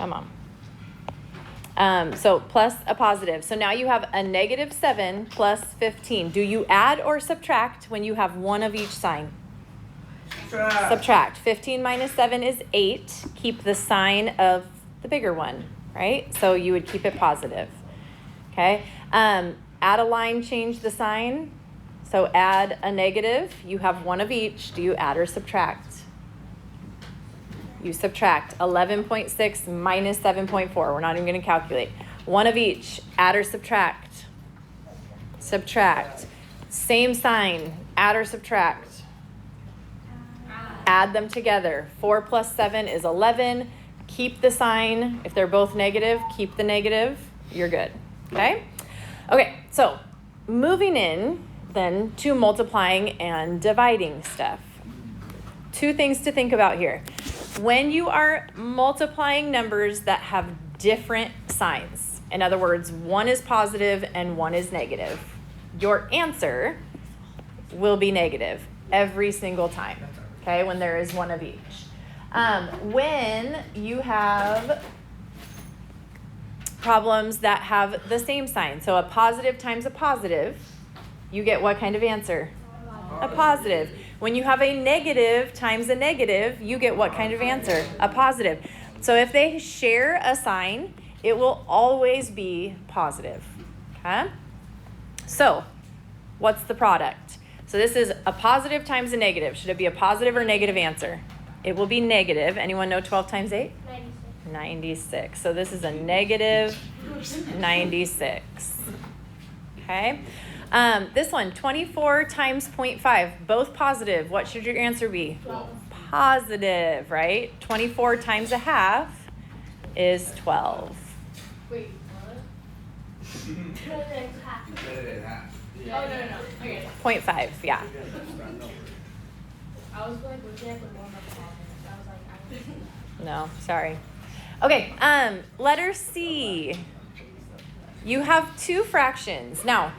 Come on. So plus a positive. So now you have a negative 7 plus 15. Do you add or subtract when you have one of each sign? Subtract. 15 minus 7 is 8. Keep the sign of the bigger one, right? So you would keep it positive. Okay. Add a line, change the sign. So add a negative. You have one of each. Do you add or subtract? You subtract. 11.6 minus 7.4. We're not even going to calculate. One of each. Add or subtract? Subtract. Same sign. Add or subtract? Add them together. 4 plus 7 is 11. Keep the sign. If they're both negative, keep the negative. You're good. Okay? Okay, so moving in then to multiplying and dividing stuff. Two things to think about here. When you are multiplying numbers that have different signs, in other words, one is positive and one is negative, your answer will be negative every single time, okay, when there is one of each. When you have problems that have the same sign, so a positive times a positive, you get what kind of answer? A positive. When you have a negative times a negative, you get what kind of answer? A positive. So if they share a sign, it will always be positive. Okay? So what's the product? So this is a positive times a negative. Should it be a positive or negative answer? It will be negative. Anyone know 12 times 8? 96. So this is a negative 96. Okay? This one, 24 times 0.5, both positive. What should your answer be? 12. Positive, right? 24 times a half is 12. Wait, what? Oh, no. Okay. 0.5, yeah. I was like looking at the one of the comments. I was like, No, sorry. Okay, letter C. You have two fractions. Now,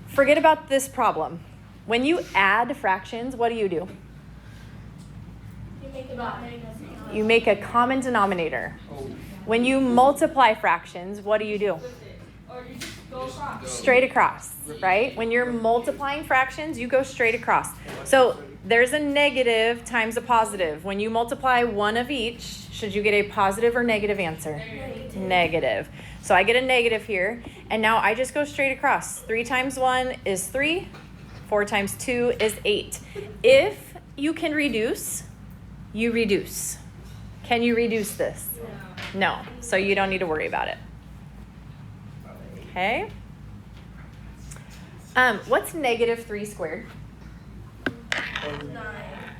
forget about this problem. When you add fractions, what do? You make You make a common denominator. When you multiply fractions, what do? Or you just go across. Straight across, right? When you're multiplying fractions, you go straight across. So there's a negative times a positive. When you multiply one of each, should you get a positive or negative answer? Negative. So I get a negative here, and now I just go straight across. 3 times 1 is 3. 4 times 2 is 8. If you can reduce, you reduce. Can you reduce this? No. So you don't need to worry about it. Okay. What's negative 3 squared? 9.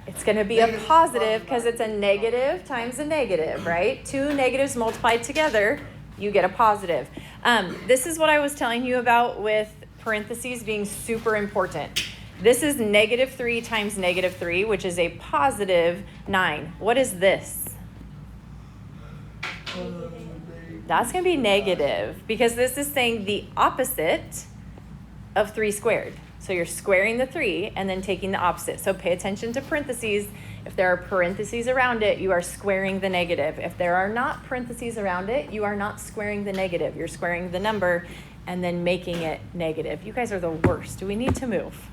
It's going to be a positive because it's a negative times a negative, right? 2 negatives multiplied together, you get a positive. This is what I was telling you about with parentheses being super important. This is negative 3 times negative 3, which is a positive 9. What is this? That's going to be negative because this is saying the opposite of 3 squared. So you're squaring the 3 and then taking the opposite. So pay attention to parentheses. If there are parentheses around it, you are squaring the negative. If there are not parentheses around it, you are not squaring the negative. You're squaring the number and then making it negative. You guys are the worst. Do we need to move?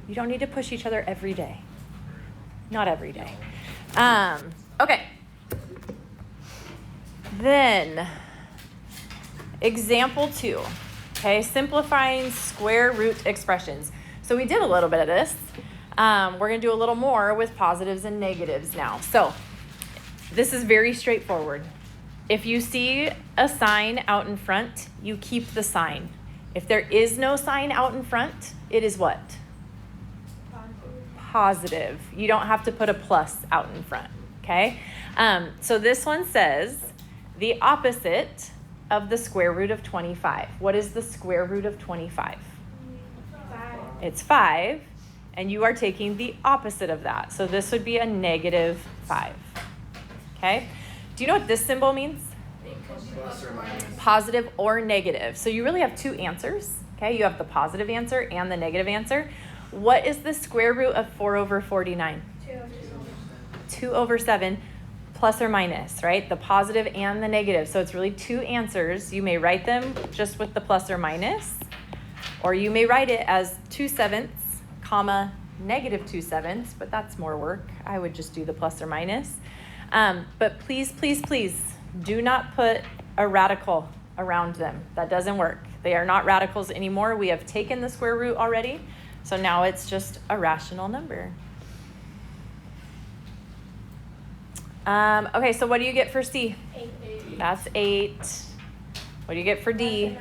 You don't need to push each other every day. Not every day. Okay. Then, example 2. Okay, simplifying square root expressions. So we did a little bit of this. We're going to do a little more with positives and negatives now. So this is very straightforward. If you see a sign out in front, you keep the sign. If there is no sign out in front, it is what? Positive. You don't have to put a plus out in front, okay? So this one says the opposite of the square root of 25. What is the square root of 25? 5. It's 5, and you are taking the opposite of that. So this would be a negative 5, okay? Do you know what this symbol means? Positive or negative. So you really have two answers, okay? You have the positive answer and the negative answer. What is the square root of 4 over 49? 2 over 7. plus or minus, right? The positive and the negative. So it's really two answers. You may write them just with the plus or minus, or you may write it as 2/7, comma, -2/7, but that's more work. I would just do the plus or minus. But please, please, please do not put a radical around them. That doesn't work. They are not radicals anymore. We have taken the square root already. So now it's just a rational number. Okay, so what do you get for C? 8. That's 8. What do you get for D?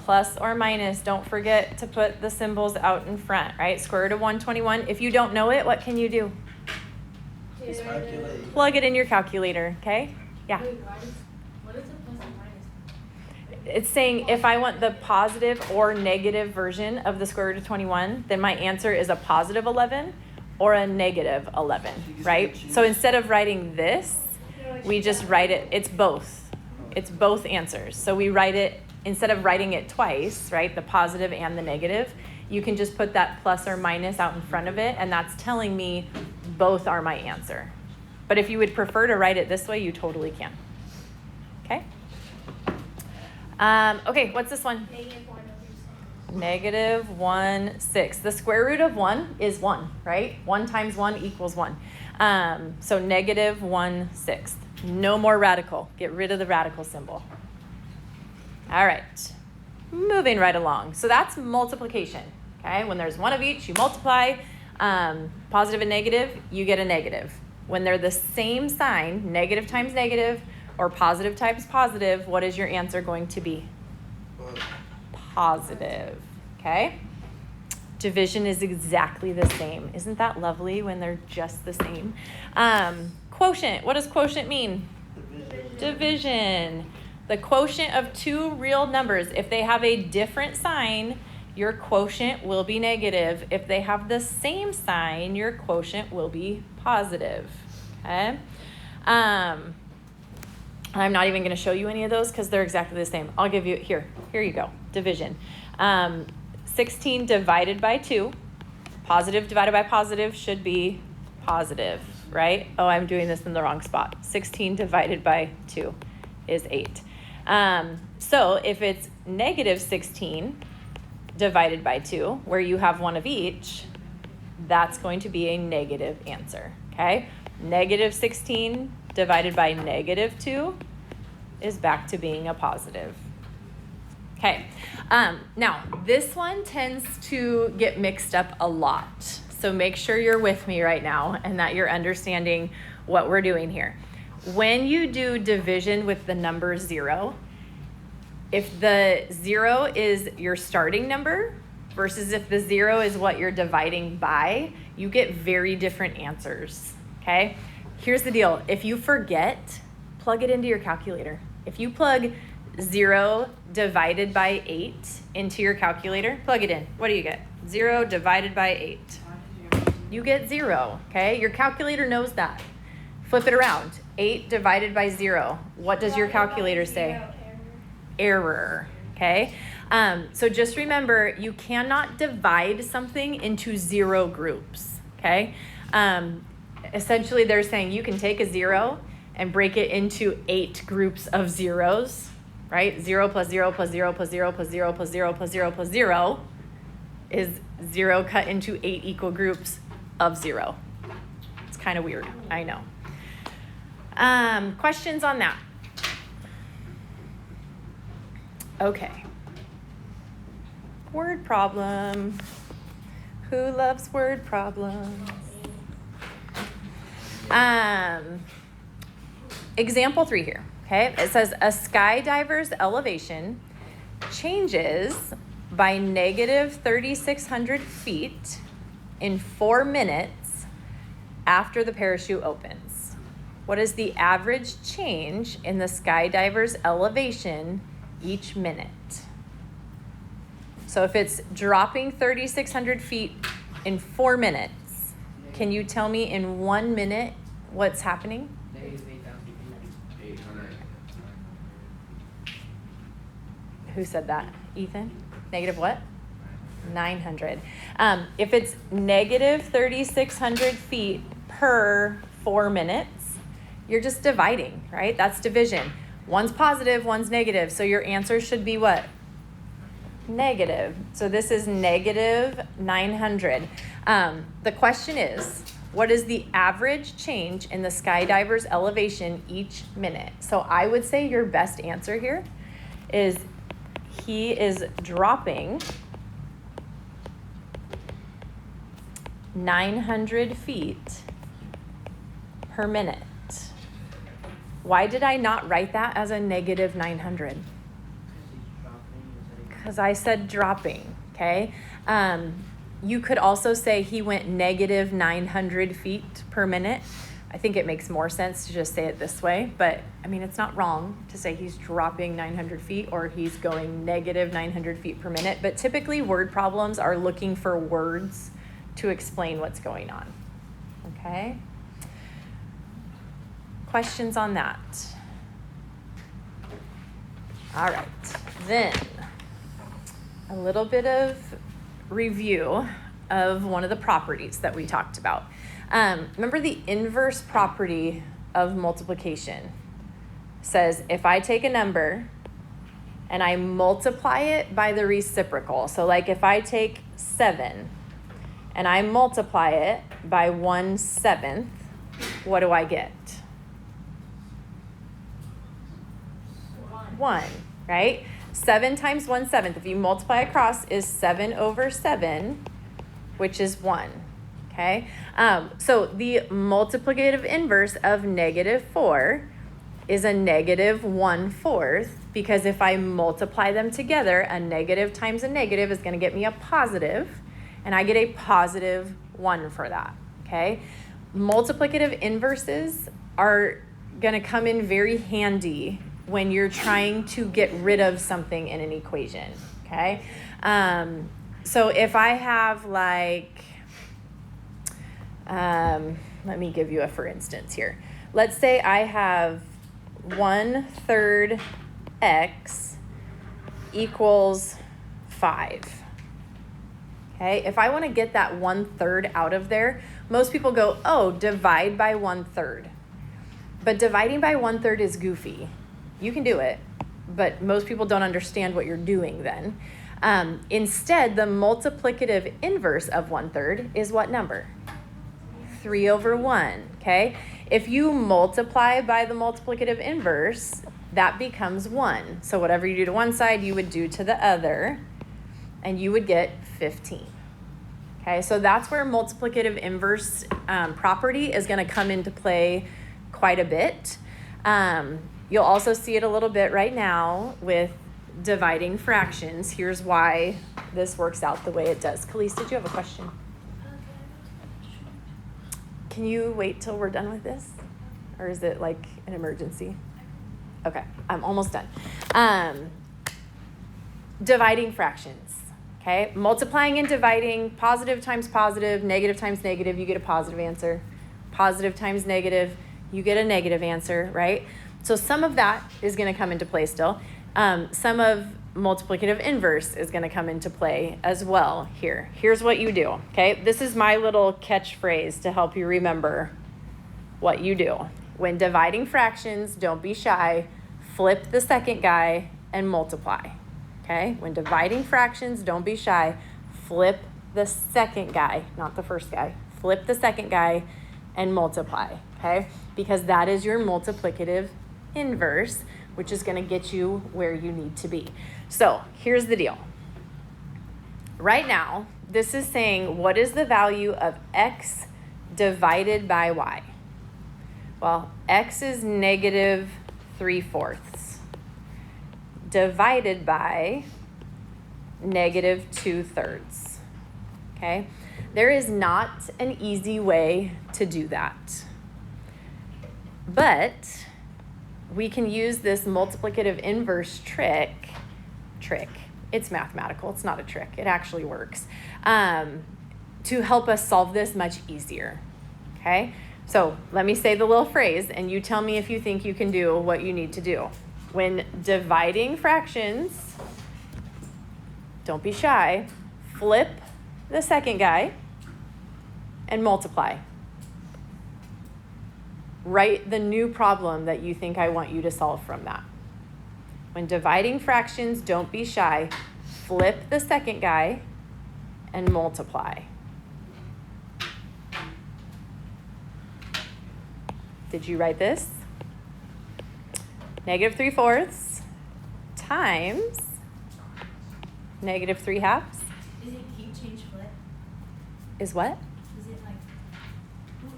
Plus or minus. Don't forget to put the symbols out in front, right? Square root of 121. If you don't know it, what can you do? Just calculate. Plug it in your calculator, okay? Yeah. Wait, what is the plus and minus? It's saying if I want the positive or negative version of the square root of 21, then my answer is a positive 11 or a negative 11, right? So instead of writing this, we just write it, it's both. It's both answers. So we write it, instead of writing it twice, right, the positive and the negative, you can just put that plus or minus out in front of it, and that's telling me both are my answer. But if you would prefer to write it this way, you totally can. Okay? Okay, what's this one? -1/6. The square root of 1 is 1, right? 1 times 1 equals 1. So -1/6. No more radical. Get rid of the radical symbol. All right. Moving right along. So that's multiplication. Okay? When there's one of each, you multiply. Positive and negative, you get a negative. When they're the same sign, negative times negative or positive times positive, what is your answer going to be? Positive. Okay? Division is exactly the same. Isn't that lovely when they're just the same? Quotient. What does quotient mean? Division. The quotient of two real numbers. If they have a different sign, your quotient will be negative. If they have the same sign, your quotient will be positive. Okay? I'm not even going to show you any of those because they're exactly the same. I'll give you, here you go, division. 16 divided by 2, positive divided by positive should be positive, right? Oh, I'm doing this in the wrong spot. 16 divided by 2 is 8. So if it's -16 divided by 2, where you have one of each, that's going to be a negative answer, okay? -16 divided by -2 is back to being a positive. Okay, now this one tends to get mixed up a lot. So make sure you're with me right now and that you're understanding what we're doing here. When you do division with the number 0, if the 0 is your starting number versus if the 0 is what you're dividing by, you get very different answers, okay? Here's the deal. If you forget, plug it into your calculator. If you plug 0 divided by 8 into your calculator, plug it in. What do you get? 0 divided by 8. You get 0, okay? Your calculator knows that. Flip it around. 8 divided by 0. What does your calculator say? Error, okay? So just remember, you cannot divide something into 0 groups, okay? Essentially, they're saying you can take a 0 and break it into 8 groups of zeros, right? 0 plus 0 plus 0 plus 0 plus 0 plus 0 plus 0 plus 0 is 0 cut into 8 equal groups of 0. It's kind of weird, I know. Questions on that? Okay. Word problem. Who loves word problems? Example 3 here, okay? It says a skydiver's elevation changes by -3,600 feet in 4 minutes after the parachute opens. What is the average change in the skydiver's elevation each minute? So if it's dropping 3,600 feet in 4 minutes, can you tell me in 1 minute what's happening? Who said that? Ethan? Negative what? 900. If it's -3,600 feet per 4 minutes, You're just dividing, right? That's division. One's positive, one's negative. So your answer should be what? Negative. So this is negative 900. The question is, what is the average change in the skydiver's elevation each minute? So I would say your best answer here is he is dropping 900 feet per minute. Why did I not write that as a negative 900? Because I said dropping, okay? You could also say he went negative 900 feet per minute. I think it makes more sense to just say it this way, but I mean, it's not wrong to say he's dropping 900 feet or he's going negative 900 feet per minute, but typically word problems are looking for words to explain what's going on, okay? Questions on that? All right, then a little bit of review of one of the properties that we talked about. Remember the inverse property of multiplication says if I take a number and I multiply it by the reciprocal, so like if I take 7 and I multiply it by 1/7, what do I get? 1, right? 7 times 1/7, if you multiply across, is 7 over 7, which is 1, okay? So the multiplicative inverse of -4 is a -1/4, because if I multiply them together, a negative times a negative is gonna get me a positive, and I get a positive 1 for that, okay? Multiplicative inverses are gonna come in very handy when you're trying to get rid of something in an equation, okay? So if I have like, let me give you a for instance here. Let's say I have 1/3 x equals 5. Okay, if I want to get that 1/3 out of there, most people go, oh, divide by 1/3. But dividing by 1/3 is goofy. You can do it, but most people don't understand what you're doing then. Instead, the multiplicative inverse of 1/3 is what number? 3 over 1, okay? If you multiply by the multiplicative inverse, that becomes 1. So whatever you do to one side, you would do to the other, and you would get 15. Okay, so that's where multiplicative inverse property is going to come into play quite a bit. You'll also see it a little bit right now with dividing fractions. Here's why this works out the way it does. Khalees, did you have a question? Can you wait till we're done with this? Or is it like an emergency? Okay, I'm almost done. Dividing fractions, okay? Multiplying and dividing, positive times positive, negative times negative, you get a positive answer. Positive times negative, you get a negative answer, right? So some of that is going to come into play still. Some of multiplicative inverse is going to come into play as well here. Here's what you do, okay? This is my little catchphrase to help you remember what you do. When dividing fractions, don't be shy. Flip the second guy and multiply, okay? When dividing fractions, don't be shy. Flip the second guy, not the first guy. Flip the second guy and multiply, okay? Because that is your multiplicative inverse, which is going to get you where you need to be. So here's the deal. Right now, this is saying, what is the value of x divided by y? Well, x is -3/4 divided by -2/3. Okay? There is not an easy way to do that. But we can use this multiplicative inverse trick. It's mathematical. It's not a trick. It actually works. To help us solve this much easier. Okay? So let me say the little phrase, and you tell me if you think you can do what you need to do. When dividing fractions, don't be shy. Flip the second guy and multiply. write the new problem that you think I want you to solve from that. When dividing fractions, don't be shy. Flip the second guy and multiply. Did you write this? -3/4 times -3/2 Is it keep, change, flip? is what? Is it like, who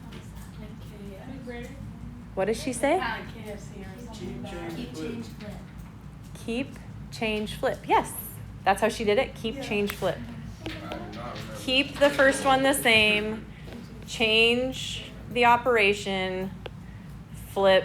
taught us that? Like KFC. What does she say? KFC or something. Keep, change, flip. Keep, change, flip. Yes, that's how she did it. Keep, change, flip. I do not remember. Keep the first one the same. Change the operation. Flip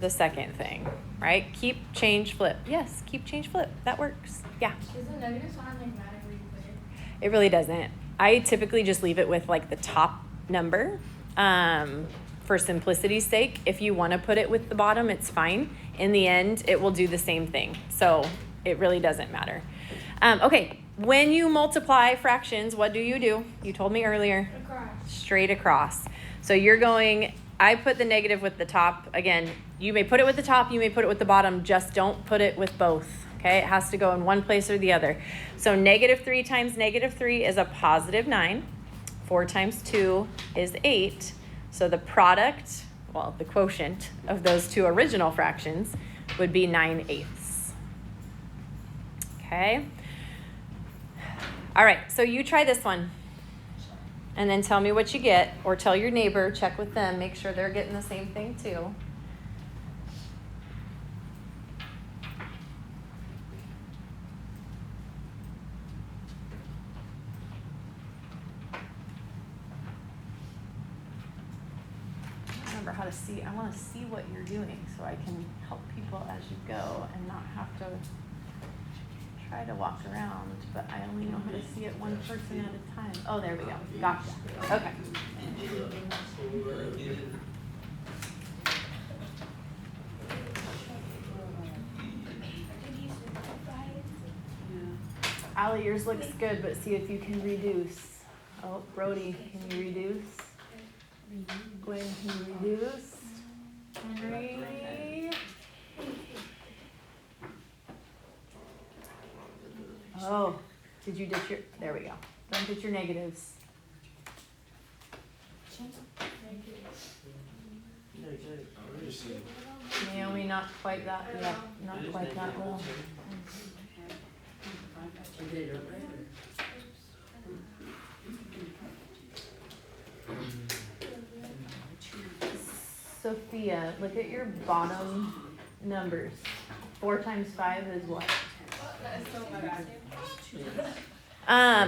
the second thing, right? Keep, change, flip. Yes, keep, change, flip. That works. Yeah. Does the negative sign like matter where you put it? It really doesn't. I typically just leave it with like the top number for simplicity's sake. If you want to put it with the bottom, it's fine. In the end, it will do the same thing. So it really doesn't matter. Okay, when you multiply fractions, what do? You told me earlier. Across. Straight across. So you're going, I put the negative with the top. Again, you may put it with the top, you may put it with the bottom, just don't put it with both. Okay, it has to go in one place or the other. So -3 times -3 is a +9. 4 times 2 is 8. So the product, well, the quotient of those two original fractions would be 9/8. Okay. All right, so you try this one. And then tell me what you get, or tell your neighbor, check with them, make sure they're getting the same thing too. Remember how to see, I want to see what you're doing so I can help people as you go and not have to try to walk around, but I only know how to see it one person at a time. Oh, there we go. Gotcha. Okay. Allie, yours looks good, but see if you can reduce. Oh, Brody, can you reduce? Gwen, can you reduce? Henry? Oh, did you ditch your, there we go. Don't ditch your negatives. Naomi, not quite that, yeah, not quite that low. Sophia, look at your bottom numbers. 4 times 5 is what?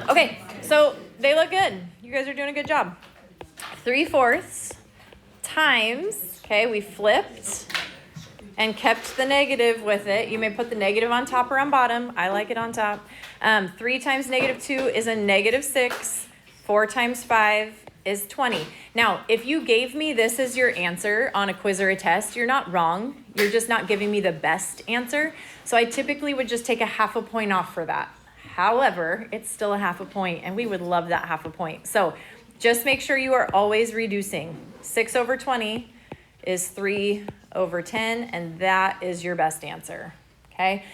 Okay, so they look good. You guys are doing a good job. 3/4 times, okay, we flipped and kept the negative with it. You may put the negative on top or on bottom. I like it on top. 3 times -2 is a -6. 4 times 5 is 20. Now, if you gave me this as your answer on a quiz or a test, you're not wrong. You're just not giving me the best answer. So I typically would just take a 0.5 point off for that. However, it's still a 0.5 point, and we would love that 0.5 point. So just make sure you are always reducing. 6/20 is 3/10, and that is your best answer. Okay?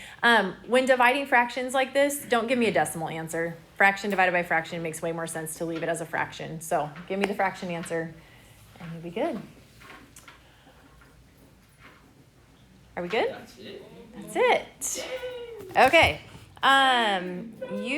When dividing fractions like this, don't give me a decimal answer. Fraction divided by fraction makes way more sense to leave it as a fraction. So give me the fraction answer, and you'll be good. Are we good? That's it. Okay. You